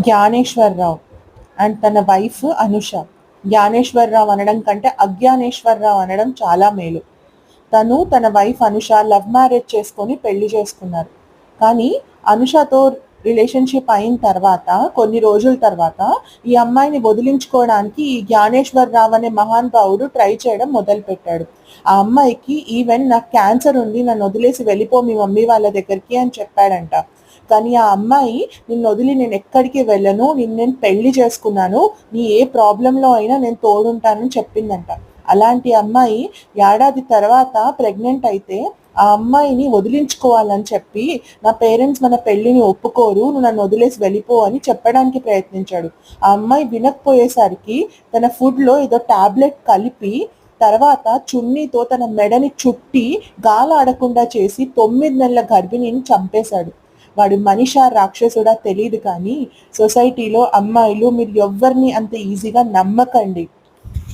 Gnaneswara Rao and తన wife Anusha. Gnaneswara Rao అనడం కంటే అజ్ఞానేశ్వరరావు అనడం చాలా మేలు. తను తన వైఫ్ అనుష లవ్ మ్యారేజ్ చేసుకొని పెళ్లి చేసుకున్నారు. కానీ అనుషతో రిలేషన్షిప్ అయిన తర్వాత కొన్ని రోజుల తర్వాత ఈ అమ్మాయిని వదిలించుకోవడానికి ఈ జ్ఞానేశ్వరరావు అనే మహానుభావుడు ట్రై చేయడం మొదలుపెట్టాడు. ఆ అమ్మాయికి ఈవెన్ నాకు క్యాన్సర్ ఉంది, నన్ను వదిలేసి వెళ్ళిపో మీ మమ్మీ వాళ్ళ దగ్గరికి అని చెప్పాడంట. కానీ ఆ అమ్మాయి నిన్ను వదిలి నేను ఎక్కడికి వెళ్ళను, నేను పెళ్లి చేసుకున్నాను, నీ ఏ ప్రాబ్లంలో అయినా నేను తోడుంటానని చెప్పిందంట. అలాంటి అమ్మాయి ఏడాది తర్వాత ప్రెగ్నెంట్ అయితే ఆ అమ్మాయిని వదిలించుకోవాలని చెప్పి నా పేరెంట్స్ మన పెళ్లిని ఒప్పుకోరు, నువ్వు నన్ను వదిలేసి వెళ్ళిపో అని చెప్పడానికి ప్రయత్నించాడు. ఆ అమ్మాయి వినకపోయేసరికి తన ఫుడ్లో ఏదో టాబ్లెట్ కలిపి తర్వాత చున్నీతో తన మెడని చుట్టి గాలాడకుండా చేసి 9 నెలల గర్భిణిని చంపేశాడు. వాడు మనిషా రాక్షసుడా తెలియదు కానీ సొసైటీలో అమ్మాయిలు మీరు ఎవ్వరిని అంత ఈజీగా నమ్మకండి.